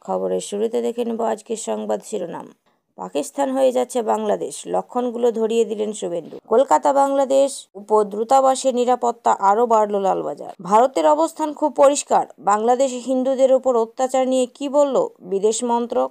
খবরের শুরুতে দেখে নেব আজকের সংবাদ শিরোনাম। পাকিস্তান হয়ে যাচ্ছে বাংলাদেশ, লক্ষণগুলো ধরিয়ে দিলেন শুভেন্দু। কলকাতা বাংলাদেশ উপদূতাবাসের নিরাপত্তা আরও বাড়ল লালবাজার। ভারতের অবস্থান খুব পরিষ্কার। বাংলাদেশে হিন্দুদের উপর অত্যাচার নিয়ে কি বলল বিদেশ মন্ত্রক?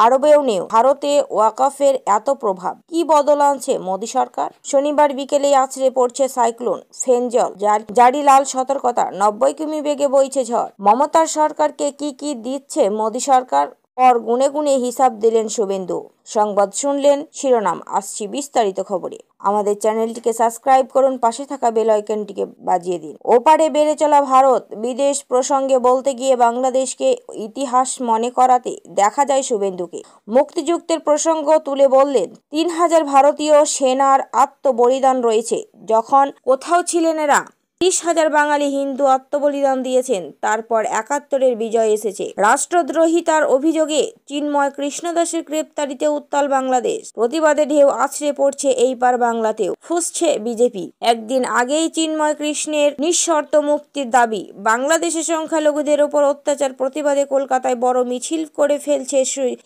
আরবেও নেই ভারতে ওয়াকফের এত প্রভাব। কি বদল আনছে মোদী সরকার? শনিবার বিকেলে আছড়ে পড়ছে সাইক্লোন ফেঞ্জল, জারি লাল সতর্কতা, 90 কিমি বেগে বইছে ঝড়। মমতার সরকারকে কি দিচ্ছে মোদী সরকার? পর গুনে গুনে হিসাব দিলেন শুভেন্দু। সংবাদ শুনলেন শিরোনাম, আসছি বিস্তারিত খবরে। আমাদের চ্যানেলটিকে সাবস্ক্রাইব করুন, পাশে থাকা বেল আইকনটিকে বাজিয়ে দিন। ওপারে বেড়ে চলা ভারত বিদেশ প্রসঙ্গে বলতে গিয়ে বাংলাদেশকে ইতিহাস মনে করাতে দেখা যায় শুভেন্দুকে। মুক্তিযুদ্ধের প্রসঙ্গ তুলে বললেন, 3000 ভারতীয় সেনার আত্মবলিদান রয়েছে। যখন কোথাও ছিলেন এরা? 30,000 বাঙালি হিন্দু আত্মবলিদান দিয়েছেন। তারপর 71-এর বিজয় এসেছে। রাষ্ট্রদ্রোহিতার অভিযোগে চিন্ময় কৃষ্ণদাসের গ্রেপ্তারিতে উত্তাল বাংলাদেশ। প্রতিবাদে ঢেউ আছড়ে পড়ছে এই পার বাংলাতেও। ফুঁসছে বিজেপি। একদিন আগেই চিন্ময় কৃষ্ণের নিঃশর্ত মুক্তির দাবি। বাংলাদেশে সংখ্যালঘুদের ওপর অত্যাচার প্রতিবাদে কলকাতায় বড় মিছিল করে ফেলছে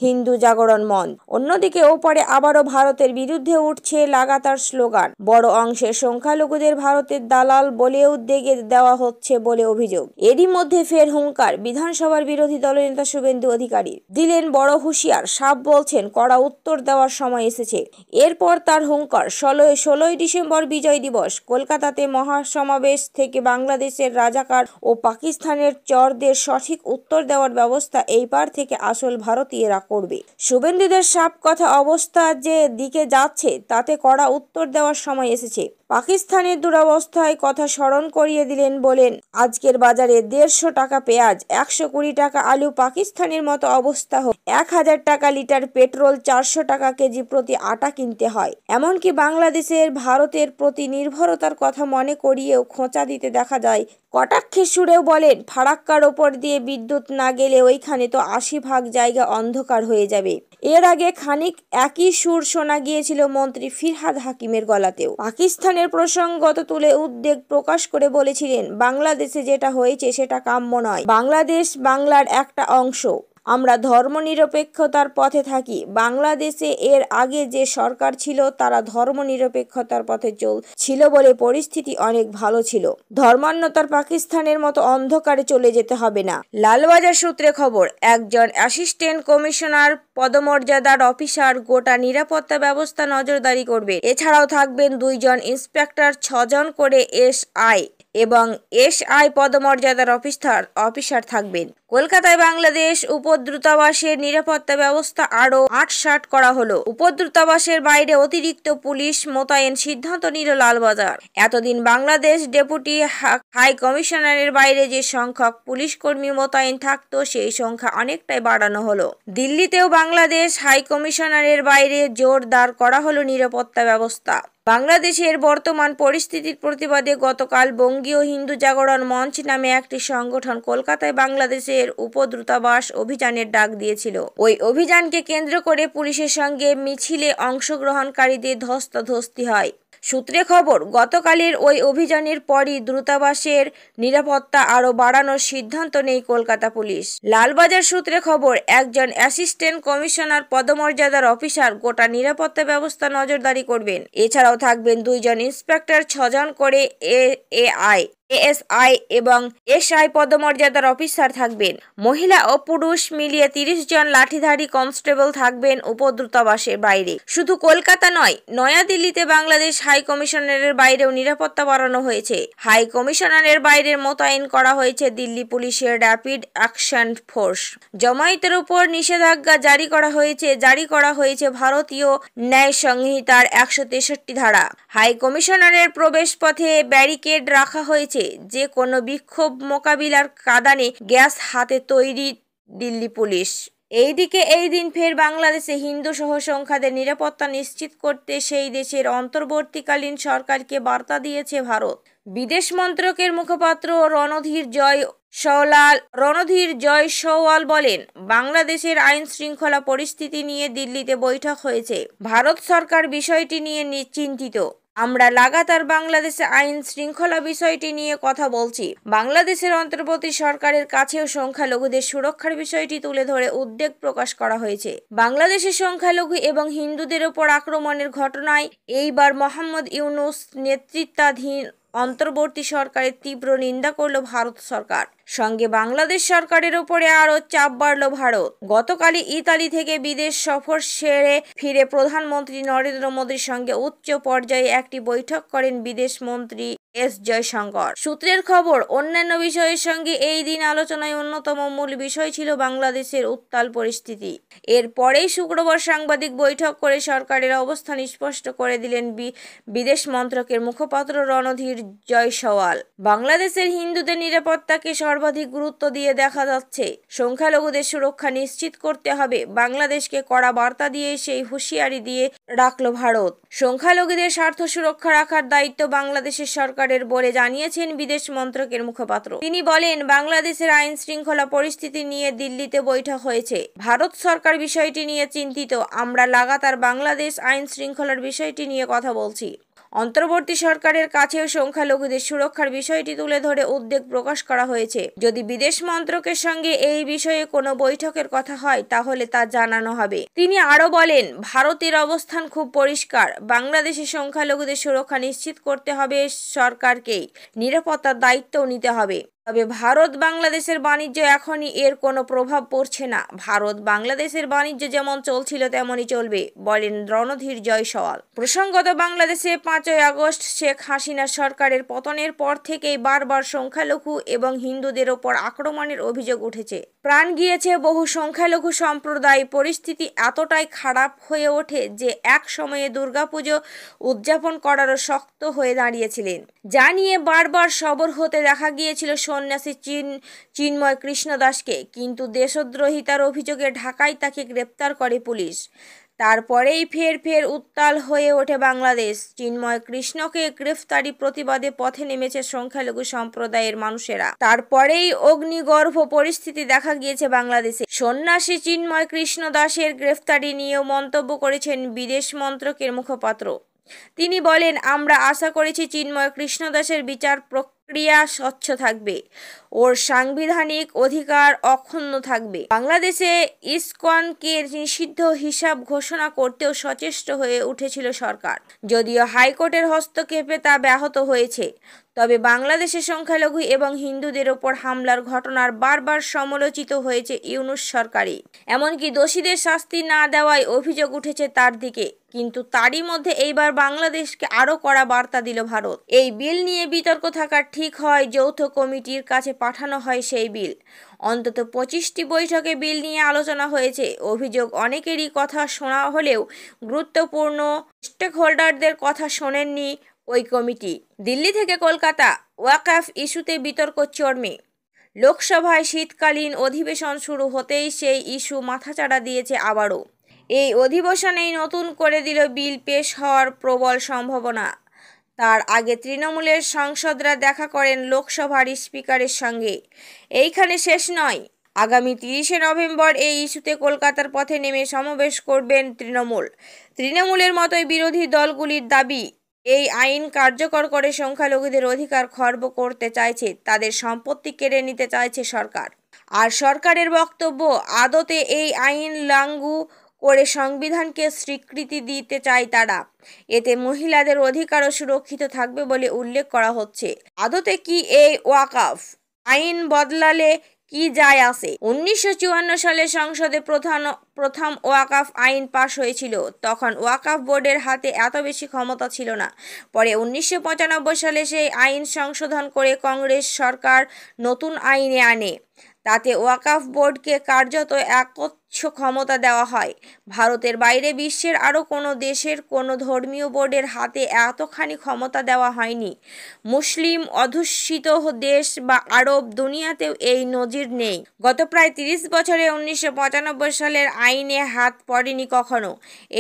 হিন্দু জাগরণ মঞ্চ। অন্যদিকে ওপারে আবারও ভারতের বিরুদ্ধে উঠছে লাগাতার স্লোগান। বড় অংশের সংখ্যালঘুদের ভারতের দালাল বলে উদ্যোগে দেওয়া হচ্ছে বলে অভিযোগ। এরই মধ্যে ফের হুঙ্কার বিধানসভার বিরোধী দলনেতা শুভেন্দু অধিকারী। দিলেন বড় হুঁশিয়ার, সাফ বলছেন কড়া উত্তর দেওয়ার সময় এসেছে। এরপর তার হুঙ্কার, 16ই ডিসেম্বর বিজয় দিবস। কলকাতাতে মহাসমাবেশ থেকে বাংলাদেশের রাজাকার ও পাকিস্তানের চরদের সঠিক উত্তর দেওয়ার ব্যবস্থা এই পার থেকে আসল ভারতীয়রা করবে। শুভেন্দুদের সাফ কথা, অবস্থা যে দিকে যাচ্ছে তাতে কড়া উত্তর দেওয়ার সময় এসেছে। পাকিস্তানের দুরবস্থায় কথা স্মরণ করিয়ে দিলেন, বলেন আজকের বাজারে 150 টাকা পেঁয়াজ, 120 টাকা আলু। পাকিস্তানের মতো অবস্থা হোক 1000 টাকা লিটার পেট্রোল, 400 টাকা কেজি প্রতি আটা কিনতে হয়। এমনকি বাংলাদেশের ভারতের প্রতি নির্ভরতার কথা মনে করিয়েও খোঁচা দিতে দেখা যায়। কটাক্ষের সুরেও বলেন, ফারাক্কার ওপর দিয়ে বিদ্যুৎ না গেলে ওইখানে তো 80% জায়গা অন্ধকার হয়ে যাবে। এর আগে খানিক একই সুর শোনা গিয়েছিল মন্ত্রী ফিরহাদ হাকিমের গলাতেও। পাকিস্তানের প্রসঙ্গত তুলে উদ্বেগ প্রকাশ করে বলেছিলেন, বাংলাদেশে যেটা হয়েছে সেটা কাম্য নয়। বাংলাদেশ বাংলার একটা অংশ। আমরা ধর্মনিরপেক্ষতার পথে থাকি। বাংলাদেশে এর আগে যে সরকার ছিল তারা ধর্মনিরপেক্ষতার পথে ছিল বলে পরিস্থিতি অনেক ভালো ছিল। ধর্মান্ধতার পাকিস্তানের মতো অন্ধকারে চলে যেতে হবে না। লালবাজার সূত্রে খবর, একজন অ্যাসিস্ট্যান্ট কমিশনার পদমর্যাদার অফিসার গোটা নিরাপত্তা ব্যবস্থা নজরদারি করবে। এছাড়াও থাকবেন 2 জন ইন্সপেক্টর, 6 জন করে এসআই এবং এসআই পদমর্যাদার অফিসার থাকবেন। কলকাতায় বাংলাদেশ উপদূতাবাসের নিরাপত্তা ব্যবস্থা আরও 8-60 করা হলো। উপদূতাবাসের বাইরে অতিরিক্ত পুলিশ মোতায়েন সিদ্ধান্ত নিল লালবাজার। এতদিন বাংলাদেশ ডেপুটি হাই কমিশনারের বাইরে যে সংখ্যক পুলিশ কর্মী মোতায়েন থাকতো সেই সংখ্যা অনেকটাই বাড়ানো হলো। দিল্লিতেও বাংলাদেশ হাই কমিশনারের বাইরে জোরদার করা হলো নিরাপত্তা ব্যবস্থা। বাংলাদেশের বর্তমান পরিস্থিতির প্রতিবাদে গতকাল বঙ্গীয় হিন্দু জাগরণ মঞ্চ নামে একটি সংগঠন কলকাতায় বাংলাদেশের উপদূতাবাস অভিযানের ডাক দিয়েছিল। ওই অভিযানকে কেন্দ্র করে পুলিশের সঙ্গে মিছিলে অংশগ্রহণকারীদের ধস্তাধস্তি হয়। সূত্রে খবর, গতকালের ওই অভিযানের পরই দূতাবাসের নিরাপত্তা আরও বাড়ানোর সিদ্ধান্ত নেয় কলকাতা পুলিশ। লালবাজার সূত্রে খবর, একজন অ্যাসিস্ট্যান্ট কমিশনার পদমর্যাদার অফিসার গোটা নিরাপত্তা ব্যবস্থা নজরদারি করবেন। এছাড়াও থাকবেন 2 জন ইন্সপেক্টর, 6 জন করে এএসআই এবং এসআই পদমর্যাদার অফিসার থাকবেন। মহিলা ও পুরুষ মিলিয়ে 30 জন লাঠিধারী কনস্টেবল থাকবেন উপদূতাবাসের বাইরে। শুধু কলকাতা নয়, নয়াদিল্লিতে বাংলাদেশ হাই কমিশনারের বাইরেও নিরাপত্তা বাড়ানো হয়েছে। হাই কমিশনারের বাইরে মোতায়েন করা হয়েছে দিল্লি পুলিশের র্যাপিড অ্যাকশন ফোর্স। জমায়েতের উপর নিষেধাজ্ঞা জারি করা হয়েছে ভারতীয় ন্যায় সংহিতার 163 ধারা। হাই কমিশনারের প্রবেশপথে ব্যারিকেড রাখা হয়েছে। যে কোনো বিক্ষোভ মোকাবিলার কাঁদানে গ্যাস হাতে তৈরি দিল্লি পুলিশ। এইদিকে এই দিন ফের বাংলাদেশে হিন্দু সহ সংখ্যাদের নিরাপত্তা নিশ্চিত করতে সেই দেশের অন্তর্বর্তীকালীন সরকারকে বার্তা দিয়েছে ভারত। বিদেশ মন্ত্রকের মুখপাত্র রণধীর জয়সওয়াল বলেন, বাংলাদেশের আইন শৃঙ্খলা পরিস্থিতি নিয়ে দিল্লিতে বৈঠক হয়েছে। ভারত সরকার বিষয়টি নিয়ে চিন্তিত। আমরা লাগাতার বাংলাদেশে আইন শৃঙ্খলা বিষয়টি নিয়ে কথা বলছি। বাংলাদেশের অন্তর্বর্তী সরকারের কাছেও সংখ্যালঘুদের সুরক্ষার বিষয়টি তুলে ধরে উদ্বেগ প্রকাশ করা হয়েছে। বাংলাদেশের সংখ্যালঘু এবং হিন্দুদের ওপর আক্রমণের ঘটনায় এইবার মোহাম্মদ ইউনূস নেতৃত্বাধীন অন্তর্বর্তী সরকারের তীব্র নিন্দা করল ভারত সরকার। সঙ্গে বাংলাদেশ সরকারের উপরে আরও চাপ বাড়ল ভারত। গতকালই ইতালি থেকে বিদেশ সফর সেরে ফিরে প্রধানমন্ত্রী নরেন্দ্র মোদীর সঙ্গে উচ্চ পর্যায়ে একটি বৈঠক করেন বিদেশ মন্ত্রী এস জয়শঙ্কর। সূত্রের খবর, অন্যান্য বিষয়ের সঙ্গে এই দিন আলোচনায় অন্যতম মূল বিষয় ছিল বাংলাদেশের উত্তাল পরিস্থিতি। এরপরেই শুক্রবার সাংবাদিক বৈঠক করে সরকারের অবস্থান স্পষ্ট করে দিলেন বিদেশ মন্ত্রকের মুখপাত্র রণধীর জয়সওয়াল। বাংলাদেশের হিন্দুদের নিরাপত্তাকে সর্বাধিক গুরুত্ব দিয়ে দেখা যাচ্ছে। সংখ্যালঘুদের সুরক্ষা নিশ্চিত করতে হবে। বাংলাদেশকে কড়া বার্তা দিয়ে সেই হুঁশিয়ারি দিয়ে রাখল ভারত। সংখ্যালঘুদের স্বার্থ সুরক্ষা রাখার দায়িত্ব বাংলাদেশের সরকারের বলে জানিয়েছেন বিদেশ মন্ত্রকের মুখপাত্র। তিনি বলেন, বাংলাদেশের আইন শৃঙ্খলা পরিস্থিতি নিয়ে দিল্লিতে বৈঠক হয়েছে। ভারত সরকার বিষয়টি নিয়ে চিন্তিত। আমরা লাগাতার বাংলাদেশ আইন শৃঙ্খলার বিষয়টি নিয়ে কথা বলছি। অন্তর্বর্তী সরকারের কাছেও সংখ্যালঘুদের সুরক্ষার বিষয়টি তুলে ধরে উদ্বেগ প্রকাশ করা হয়েছে। যদি বিদেশ মন্ত্রকের সঙ্গে এই বিষয়ে কোনো বৈঠকের কথা হয় তাহলে তা জানানো হবে। তিনি আরও বলেন, ভারতের অবস্থান খুব পরিষ্কার। বাংলাদেশের সংখ্যালঘুদের সুরক্ষা নিশ্চিত করতে হবে, সরকারকেই নিরাপত্তার দায়িত্বও নিতে হবে। তবে ভারত বাংলাদেশের বাণিজ্য এখনই এর কোনো প্রভাব পড়ছে না। ভারত বাংলাদেশের বাণিজ্য যেমন চলছিল তেমনই চলবে, বলেন রণধীর জয়সওয়াল। প্রসঙ্গত, বাংলাদেশে 5ই আগস্ট শেখ হাসিনা সরকারের পতনের পর থেকেই বারবার সংখ্যালঘু এবং হিন্দুদের ওপর আক্রমণের অভিযোগ উঠেছে। প্রাণ গিয়েছে বহু সংখ্যালঘু সম্প্রদায়। পরিস্থিতি এতটাই খারাপ হয়ে ওঠে যে এক সময়ে দুর্গাপুজো উদযাপন করারও শক্ত হয়ে দাঁড়িয়েছিলেন, যা নিয়ে বারবার সরব হতে দেখা গিয়েছিল সন্ন্যাসী চিন্ময় কৃষ্ণ দাসকে। কিন্তু দেশদ্রোহিতার অভিযোগে ঢাকায় তাকে গ্রেপ্তার করে পুলিশ। তারপরেই ফের উত্তাল হয়ে ওঠে বাংলাদেশ। চিন্ময় কৃষ্ণকে গ্রেফতারি প্রতিবাদে পথে নেমেছে সংখ্যালঘু সম্প্রদায়ের মানুষেরা। তারপরেই অগ্নিগর্ভ পরিস্থিতি দেখা গিয়েছে বাংলাদেশে। সন্ন্যাসী চিন্ময় কৃষ্ণ দাসের গ্রেফতারি নিয়েও মন্তব্য করেছেন বিদেশ মন্ত্রকের মুখপাত্র। তিনি বলেন, আমরা আশা করেছি চিন্ময় কৃষ্ণ দাসের বিচার প্রক্রিয়া স্বচ্ছ থাকবে, ওর সাংবিধানিক অধিকার অক্ষুণ্ণ থাকবে। বাংলাদেশে ইসকনকে নিষিদ্ধ হিসাব ঘোষণা করতেও সচেষ্ট হয়ে উঠেছিল সরকার। যদিও হাইকোর্টের হস্তক্ষেপে তা ব্যাহত হয়েছে। তবে বাংলাদেশের সংখ্যালঘু এবং হিন্দুদের ওপর হামলার ঘটনার বারবার সমালোচিত হয়েছে ইউনূস সরকারই। এমনকি দোষীদের শাস্তি না দেওয়ায় অভিযোগ উঠেছে তার দিকে। কিন্তু তারই মধ্যে এইবার বাংলাদেশকে আরও কড়া বার্তা দিল ভারত। এই বিল নিয়ে বিতর্ক থাকা ঠিক হয়, যৌথ কমিটির কাছে পাঠানো হয় সেই বিল। অন্তত 25টি বৈঠকে বিল নিয়ে আলোচনা হয়েছে। অভিযোগ, অনেকেরই কথা শোনা হলেও গুরুত্বপূর্ণ স্টেকহোল্ডারদের কথা শোনেননি ওই কমিটি। দিল্লি থেকে কলকাতা, ওয়াকফ ইস্যুতে বিতর্ক চরমে। লোকসভায় শীতকালীন অধিবেশন শুরু হতেই সেই ইস্যু মাথাচাড়া দিয়েছে আবারও। এই অধিবেশনেই নতুন করে দিল বিল পেশ হওয়ার প্রবল সম্ভাবনা। তার আগে তৃণমূলের সাংসদরা দেখা করেন লোকসভার স্পিকারের সঙ্গে। এইখানে শেষ নয়, আগামী 30শে নভেম্বর এই ইস্যুতে কলকাতার পথে নেমে সমাবেশ করবেন তৃণমূলের মতোই বিরোধী দলগুলির দাবি, এই আইন কার্যকর করে সংখ্যালঘুদের অধিকার খর্ব করতে চাইছে, তাদের সম্পত্তি কেড়ে নিতে চাইছে সরকার। আর সরকারের বক্তব্য, আদতে এই আইন লাগু করে সংবিধানকে স্বীকৃতি দিতে চায় তারা। এতে মহিলাদের অধিকারও সুরক্ষিত থাকবে বলে উল্লেখ করা হচ্ছে। আদতে কি এই ওয়াকফ আইন বদলালে কি যায় আসে? 1954 সালে সংসদে প্রথম ওয়াকফ আইন পাশ হয়েছিল। তখন ওয়াকফ বোর্ডের হাতে এত বেশি ক্ষমতা ছিল না। পরে 1995 সালে সেই আইন সংশোধন করে কংগ্রেস সরকার নতুন আইনে আনে। তাতে ওয়াকফ বোর্ডকে কার্যত একচ্ছ ক্ষমতা দেওয়া হয়। ভারতের বাইরে বিশ্বের আরও কোনো দেশের কোনো ধর্মীয় বোর্ডের হাতে এতখানি ক্ষমতা দেওয়া হয়নি। মুসলিম অধ্যুষিত দেশ বা আরব দুনিয়াতেও এই নজির নেই। গত প্রায় 30 বছরে 1995 সালের আইনে হাত পড়েনি কখনো।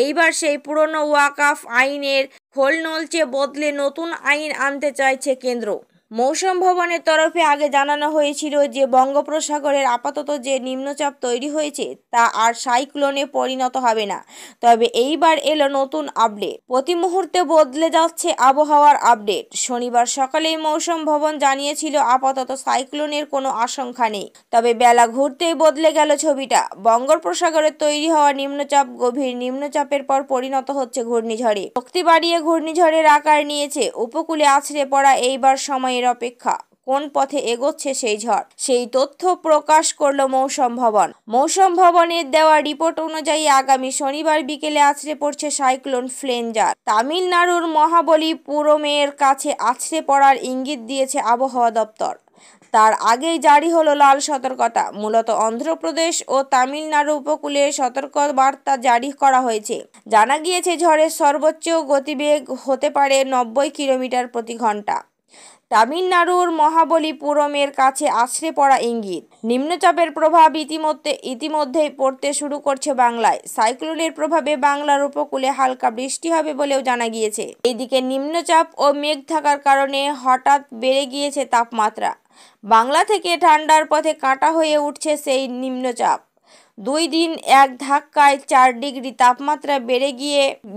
এইবার সেই পুরনো ওয়াকফ আইনের খোল নলচে বদলে নতুন আইন আনতে চাইছে কেন্দ্র। মৌসুম ভবনের তরফে আগে জানানো হয়েছিল যে বঙ্গোপসাগরের আপাতত যে নিম্নচাপ তৈরি হয়েছে তা আর সাইক্লোনে পরিণত হবে না। তবে এইবার এলো নতুন আপডেট। প্রতি মুহূর্তে বদলে যাচ্ছে আবহাওয়ার আপডেট। শনিবার সকালেই মৌসুম ভবন জানিয়েছিল আপাতত সাইক্লোনের কোনো আশঙ্কা নেই। তবে বেলা ঘুরতেই বদলে গেল ছবিটা। বঙ্গোপসাগরে তৈরি হওয়া নিম্নচাপ গভীর নিম্নচাপের পর পরিণত হচ্ছে ঘূর্ণিঝড়ে। শক্তি বাড়িয়ে ঘূর্ণিঝড়ের আকার নিয়েছে। উপকূলে আছড়ে পড়া এইবার সময়ের অপেক্ষা। কোন পথে এগোচ্ছে সেই ঝড়, সেই তথ্য প্রকাশ করল মৌসুম ভবন। মৌসুম ভবনের দেওয়া রিপোর্ট অনুযায়ী আগামী শনিবার বিকেলে আছড়ে পড়ছে সাইক্লোন ফ্লেঞ্জার। তামিলনাড়ুর মহাবলীপুরমের কাছে আছড়ে পড়ার ইঙ্গিত দিয়েছে আবহাওয়া দপ্তর। তার আগেই জারি হলো লাল সতর্কতা। মূলত অন্ধ্রপ্রদেশ ও তামিলনাড়ু উপকূলে সতর্কবার্তা জারি করা হয়েছে। জানা গিয়েছে ঝড়ের সর্বোচ্চ গতিবেগ হতে পারে 90 কিলোমিটার প্রতি ঘন্টা। তামিলনাড়ুর মহাবলীপুরমের কাছে আছড়ে পড়া ইঙ্গিত। নিম্নচাপের প্রভাব ইতিমধ্যেই পড়তে শুরু করছে বাংলায়। সাইক্লোনের প্রভাবে বাংলার উপকূলে হালকা বৃষ্টি হবে বলেও জানা গিয়েছে। এইদিকে নিম্নচাপ ও মেঘ থাকার কারণে হঠাৎ বেড়ে গিয়েছে তাপমাত্রা। বাংলা থেকে ঠান্ডার পথে কাঁটা হয়ে উঠছে সেই নিম্নচাপ। 2 দিন এক ধাক্কায় 4 ডিগ্রি তাপমাত্রা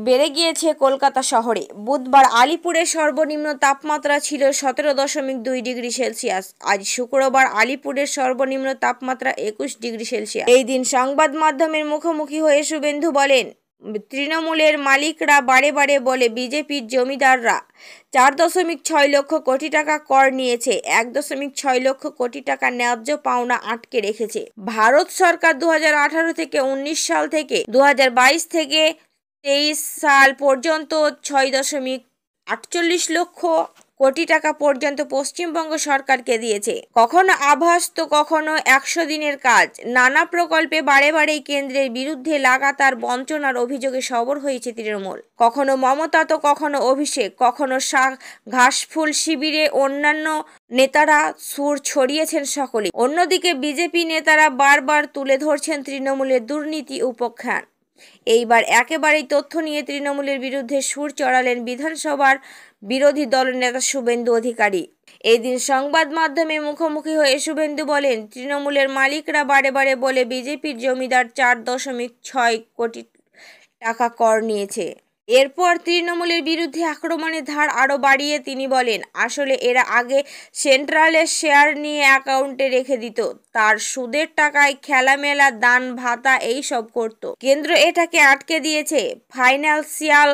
বেড়ে গিয়েছে কলকাতা শহরে। বুধবার আলিপুরের সর্বনিম্ন তাপমাত্রা ছিল 17.2 ডিগ্রি সেলসিয়াস। আজ শুক্রবার আলিপুরের সর্বনিম্ন তাপমাত্রা 21 ডিগ্রি সেলসিয়াস। এই দিন সংবাদ মাধ্যমের মুখোমুখি হয়ে শুভেন্দু বলেন, তৃণমূলের মালিকরা বারে বারে বলে বিজেপির জমিদাররা 4.6 লক্ষ কোটি টাকা কর নিয়েছে, 1.6 লক্ষ কোটি টাকা ন্যায্য পাওনা আটকে রেখেছে। ভারত সরকার 2018 থেকে 19 সাল থেকে 2022 থেকে 23 সাল পর্যন্ত 6.48 লক্ষ কোটি টাকা পর্যন্ত পশ্চিমবঙ্গ সরকারকে দিয়েছে। কখনো আভাস তো কখনো 100 দিনের কাজ। নানা প্রকল্পে বারে বারেই কেন্দ্রের বিরুদ্ধে লাগাতার বঞ্চনার অভিযোগে সরব হয়েছে তৃণমূল। কখনো মমতা তো কখনো অভিষেক, কখনো ঘাসফুল শিবিরে অন্যান্য নেতারা সুর ছড়িয়েছেন সকলে। অন্যদিকে বিজেপি নেতারা বারবার তুলে ধরছেন তৃণমূলের দুর্নীতি উপখ্যান। এইবার একেবারেই তথ্য নিয়ে তৃণমূলের বিরুদ্ধে সুর চড়ালেন বিধানসভার বিরোধী দলনেতা শুভেন্দু অধিকারী। এই দিন সংবাদ মাধ্যমে মুখোমুখি হয়ে শুভেন্দু বলেন, তৃণমূলের মালিকরা বারে বারে বলে বিজেপির জমিদার 4.6 কোটি টাকা কর নিয়েছে। এরপর তৃণমূলের বিরুদ্ধে আক্রমণের ধার আরও বাড়িয়ে তিনি বলেন, আসলে এরা আগে সেন্ট্রালের শেয়ার নিয়ে অ্যাকাউন্টে রেখে দিত, তার সুদের টাকায় খেলামেলা দান ভাতা এইসব করত। কেন্দ্র এটাকে আটকে দিয়েছে, ফাইন্যান্সিয়াল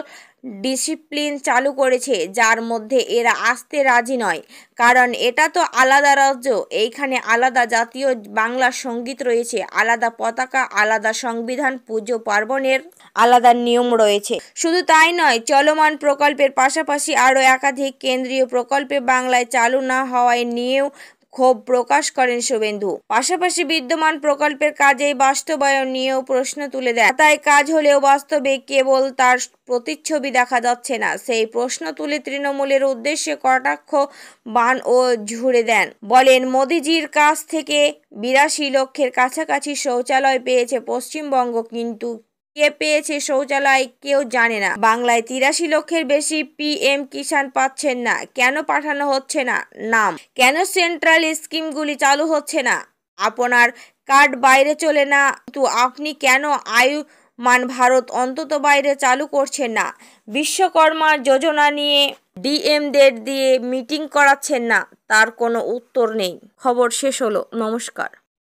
ডিসিপ্লিন চালু করেছে, যার মধ্যে এরা আসতে রাজি নয়। কারণ এটা তো আলাদা রাজ্য, এইখানে আলাদা জাতীয় বাংলা সঙ্গীত রয়েছে, আলাদা পতাকা, আলাদা সংবিধান, পুজো পার্বণের আলাদা নিয়ম রয়েছে। শুধু তাই নয়, চলমান প্রকল্পের পাশাপাশি আরও একাধিক কেন্দ্রীয় প্রকল্পে বাংলায় চালু না হওয়ায় নিয়েও ক্ষোভ প্রকাশ করেন শুভেন্দু। পাশাপাশি বিদ্যমান প্রকল্পের কাজেই বাস্তবায়ন নিয়েও প্রশ্ন তুলে দেন। তাই কাজ হলেও বাস্তবে কেবল তার প্রতিচ্ছবি দেখা যাচ্ছে না, সেই প্রশ্ন তুলে তৃণমূলের উদ্দেশ্যে কটাক্ষ বাণ ও ঝুড়ে দেন। বলেন, মোদিজির কাছ থেকে 82 লক্ষের কাছাকাছি শৌচালয় পেয়েছে পশ্চিমবঙ্গ, কিন্তু কে পেয়েছে শৌচালয় কেউ জানে না। বাংলায় 83 লক্ষের বেশি পিএম কিষাণ পাচ্ছেন না। কেন পাঠানো হচ্ছে না নাম? কেন সেন্ট্রাল স্কিমগুলি চালু হচ্ছে না? আপনার কার্ড বাইরে চলে না, কিন্তু আপনি কেন আয়ুষ্মান ভারত অন্তত বাইরে চালু করছেন না? বিশ্বকর্মা যোজনা নিয়ে ডিএমদের দিয়ে মিটিং করাচ্ছেন না, তার কোনো উত্তর নেই। খবর শেষ হলো। নমস্কার।